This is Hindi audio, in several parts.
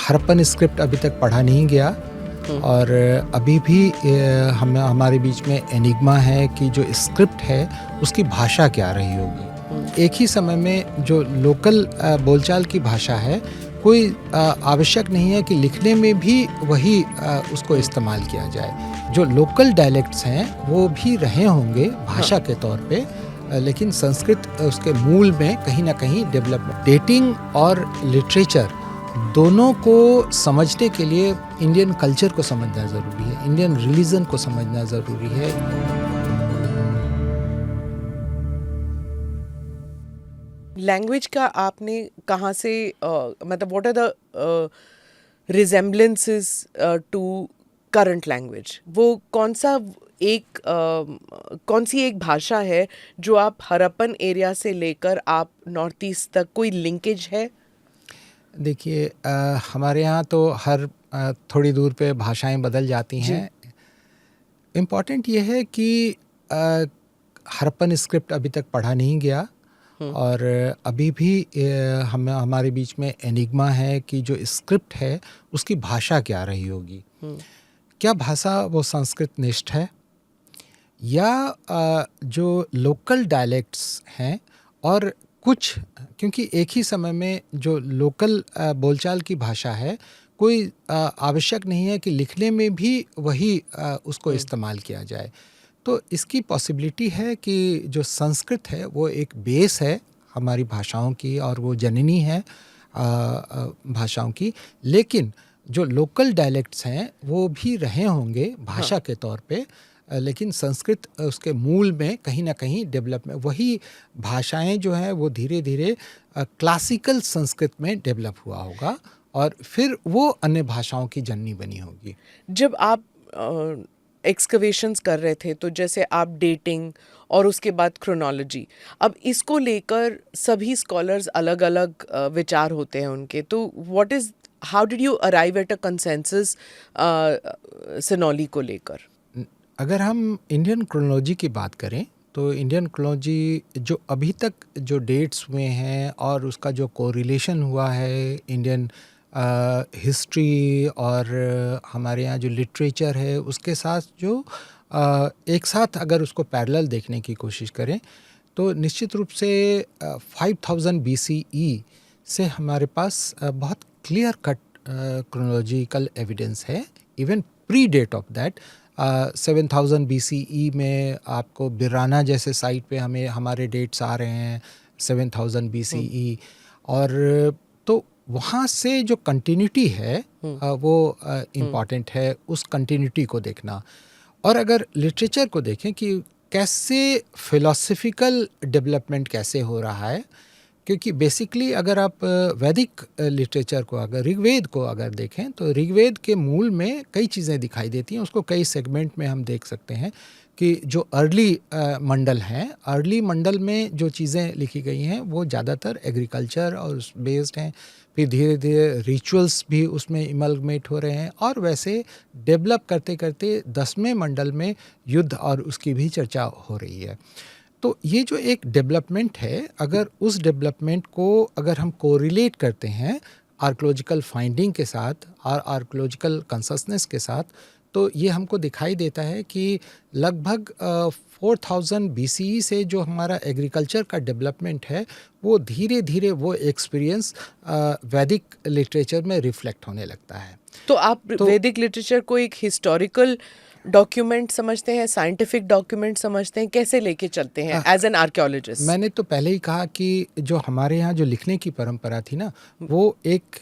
हरप्पन स्क्रिप्ट अभी तक पढ़ा नहीं गया और अभी भी हमारे बीच में एनिग्मा है कि जो स्क्रिप्ट है उसकी भाषा क्या रही होगी। एक ही समय में जो लोकल बोलचाल की भाषा है, कोई आवश्यक नहीं है कि लिखने में भी वही उसको इस्तेमाल किया जाए। जो लोकल डायलेक्ट्स हैं वो भी रहे होंगे भाषा के तौर पे, लेकिन संस्कृत उसके मूल में कहीं ना कहीं डेवलपमेंट। डेटिंग और लिटरेचर दोनों को समझने के लिए इंडियन कल्चर को समझना ज़रूरी है, इंडियन रिलीजन को समझना ज़रूरी है। लैंग्वेज का आपने कहाँ से मतलब what are the resemblances to current language? वो कौन सी एक भाषा है जो आप हरप्पन एरिया से लेकर आप नॉर्थ ईस्ट तक, कोई लिंकेज है? देखिए, हमारे यहाँ तो हर थोड़ी दूर पे भाषाएं बदल जाती हैं। इम्पॉर्टेंट ये है कि हरप्पन स्क्रिप्ट अभी तक पढ़ा नहीं गया और अभी भी हमारे बीच में एनिग्मा है कि जो स्क्रिप्ट है उसकी भाषा क्या रही होगी। क्या भाषा वो संस्कृत निष्ठ है या जो लोकल डायलेक्ट्स हैं, और कुछ, क्योंकि एक ही समय में जो लोकल बोलचाल की भाषा है, कोई आवश्यक नहीं है कि लिखने में भी वही उसको इस्तेमाल किया जाए। तो इसकी पॉसिबिलिटी है कि जो संस्कृत है वो एक बेस है हमारी भाषाओं की और वो जननी है भाषाओं की, लेकिन जो लोकल डायलेक्ट्स हैं वो भी रहे होंगे भाषा के तौर पे, लेकिन संस्कृत उसके मूल में कहीं ना कहीं डेवलपमेंट, वही भाषाएं जो हैं वो धीरे धीरे क्लासिकल संस्कृत में डेवलप हुआ होगा और फिर वो अन्य भाषाओं की जननी बनी होगी। जब आप एक्सकवेशंस कर रहे थे तो जैसे आप डेटिंग और उसके बाद क्रोनोलॉजी, अब इसको लेकर सभी स्कॉलर्स अलग अलग विचार होते हैं उनके, तो how did you arrive at a consensus सिनोली को लेकर? अगर हम इंडियन क्रोनोलॉजी की बात करें तो इंडियन क्रोनोलॉजी जो अभी तक जो डेट्स हुए हैं और उसका जो कोरिलेशन हुआ है इंडियन हिस्ट्री और हमारे यहाँ जो लिटरेचर है उसके साथ जो एक साथ अगर उसको पैरेलल देखने की कोशिश करें तो निश्चित रूप से 5000 BCE से हमारे पास बहुत क्लियर कट क्रोनोलॉजिकल एविडेंस है। Even predate of that 7000 BCE में आपको बिराना जैसे साइट पे हमारे डेट्स आ रहे हैं 7000 BCE, और तो वहाँ से जो कंटिन्यूटी है वो इम्पॉर्टेंट है, उस कंटिन्यूटी को देखना। और अगर लिटरेचर को देखें कि कैसे फिलॉसफिकल डेवलपमेंट कैसे हो रहा है, क्योंकि बेसिकली अगर आप वैदिक लिटरेचर को, अगर ऋग्वेद को अगर देखें तो ऋग्वेद के मूल में कई चीज़ें दिखाई देती हैं। उसको कई सेगमेंट में हम देख सकते हैं कि जो अर्ली मंडल हैं, अर्ली मंडल में जो चीज़ें लिखी गई हैं वो ज़्यादातर एग्रीकल्चर और बेस्ड हैं। फिर धीरे धीरे रिचुअल्स भी उसमें इमलगमेट हो रहे हैं और वैसे डेवलप करते करते 10वें मंडल में युद्ध और उसकी भी चर्चा हो रही है। तो ये जो एक डेवलपमेंट है, अगर उस डेवलपमेंट को अगर हम कोरिलेट करते हैं आर्कियोलॉजिकल फाइंडिंग के साथ और आर्कियोलॉजिकल कंससनेस के साथ, तो ये हमको दिखाई देता है कि लगभग 4000 BCE से जो हमारा एग्रीकल्चर का डेवलपमेंट है वो धीरे धीरे वो एक्सपीरियंस वैदिक लिटरेचर में रिफ्लेक्ट होने लगता है। तो आप वैदिक लिटरेचर को एक हिस्टोरिकल डॉक्यूमेंट समझते हैं, साइंटिफिक डॉक्यूमेंट समझते हैं, कैसे लेके चलते हैं एज एन आर्कियोलॉजिस्ट? मैंने तो पहले ही कहा कि जो हमारे यहाँ जो लिखने की परंपरा थी ना, वो एक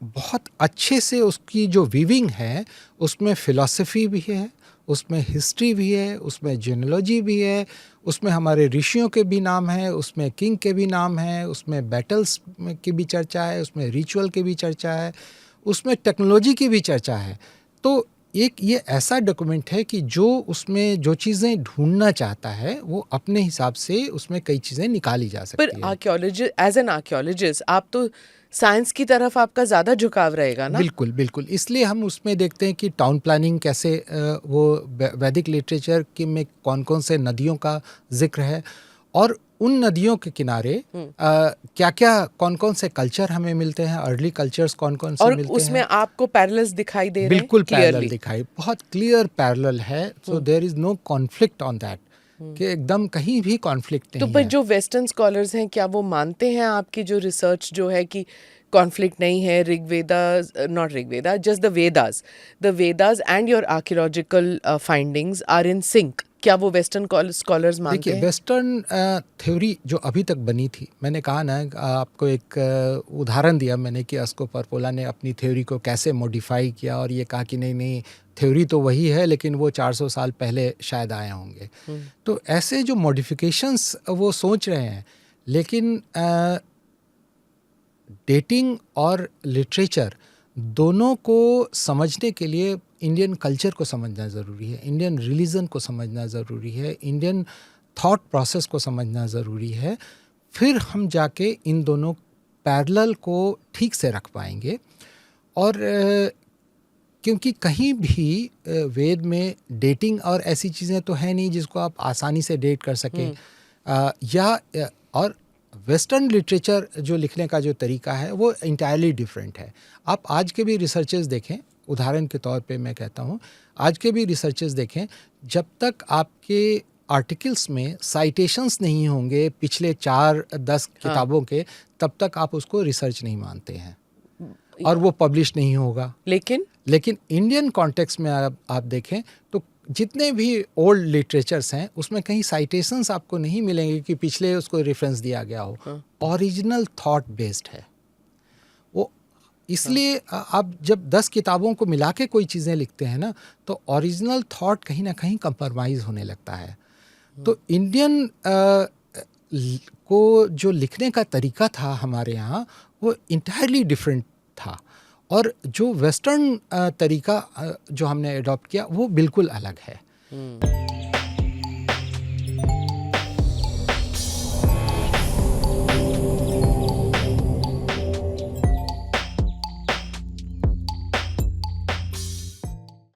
बहुत अच्छे से उसकी जो वीविंग है उसमें फिलॉसफी भी है, उसमें हिस्ट्री भी है, उसमें जीनोलॉजी भी है, उसमें हमारे ऋषियों के भी नाम हैं, उसमें किंग के भी नाम हैं, उसमें बैटल्स की भी चर्चा है, उसमें रिचुअल की भी चर्चा है, उसमें टेक्नोलॉजी की भी चर्चा है। तो एक ये ऐसा डॉक्यूमेंट है कि जो उसमें जो चीज़ें ढूंढना चाहता है वो अपने हिसाब से उसमें कई चीज़ें निकाली जा सकती है। पर आर्कियोलॉजिस्ट, एज एन आर्कियोलॉजिस्ट, आप तो साइंस की तरफ आपका ज़्यादा झुकाव रहेगा ना? बिल्कुल बिल्कुल, इसलिए हम उसमें देखते हैं कि टाउन प्लानिंग कैसे वो वैदिक लिटरेचर की में कौन कौन से नदियों का जिक्र है और उन नदियों के किनारे क्या क्या कौन कौन से कल्चर हमें मिलते हैं, अर्ली कल्चर्स कौन कौन से और मिलते उसमें हैं। आपको पैरेलल्स दिखाई दे रहे हैं बिल्कुल पैरेलल क्लियरली? दिखाई, बहुत क्लियर पैरेलल है। So there is no conflict on that, कि एकदम कहीं भी कॉन्फ्लिक्ट तो नहीं पर है। जो वेस्टर्न स्कॉलर्स हैं क्या वो मानते हैं आपकी जो रिसर्च जो है कि कॉन्फ्लिक्ट नहीं है? Rigveda, not Rigveda, just the Vedas and your archaeological findings are in sync, क्या वो वेस्टर्न स्कॉलर्स मानते देखिए, हैं? वेस्टर्न थ्योरी जो अभी तक बनी थी, मैंने कहा ना, आपको एक उदाहरण दिया मैंने कि अस्को परपोला ने अपनी थ्योरी को कैसे मॉडिफाई किया और ये कहा कि नहीं नहीं, थ्योरी तो वही है लेकिन वो 400 साल पहले शायद आए होंगे। तो ऐसे जो मॉडिफिकेशंस वो सोच रहे हैं, लेकिन डेटिंग और लिटरेचर दोनों को समझने के लिए इंडियन कल्चर को समझना ज़रूरी है, इंडियन रिलीजन को समझना ज़रूरी है, इंडियन थॉट प्रोसेस को समझना ज़रूरी है। फिर हम जाके इन दोनों पैरेलल को ठीक से रख पाएंगे। और क्योंकि कहीं भी वेद में डेटिंग और ऐसी चीज़ें तो है नहीं जिसको आप आसानी से डेट कर सकें। और वेस्टर्न लिटरेचर जो लिखने का जो तरीका है वो इंटायरली डिफरेंट है। आप आज के भी रिसर्चेस देखें, उदाहरण के तौर पे मैं कहता हूँ, आज के भी रिसर्चेस देखें, जब तक आपके आर्टिकल्स में साइटेशंस नहीं होंगे पिछले 4-10 किताबों के, तब तक आप उसको रिसर्च नहीं मानते हैं और वो पब्लिश नहीं होगा। लेकिन इंडियन कॉन्टेक्स्ट में आप देखें तो जितने भी ओल्ड लिटरेचर्स हैं उसमें कहीं साइटेशंस आपको नहीं मिलेंगे कि पिछले उसको रेफरेंस दिया गया हो। ओरिजिनल थॉट बेस्ड है वो। इसलिए आप जब 10 किताबों को मिला के कोई चीज़ें लिखते हैं ना, तो ओरिजिनल थॉट कहीं ना कहीं कंप्रोमाइज़ होने लगता है। तो इंडियन को जो लिखने का तरीका था हमारे यहाँ, वो इंटायरली डिफरेंट था। और जो वेस्टर्न तरीका जो हमने अडॉप्ट किया वो बिल्कुल अलग है।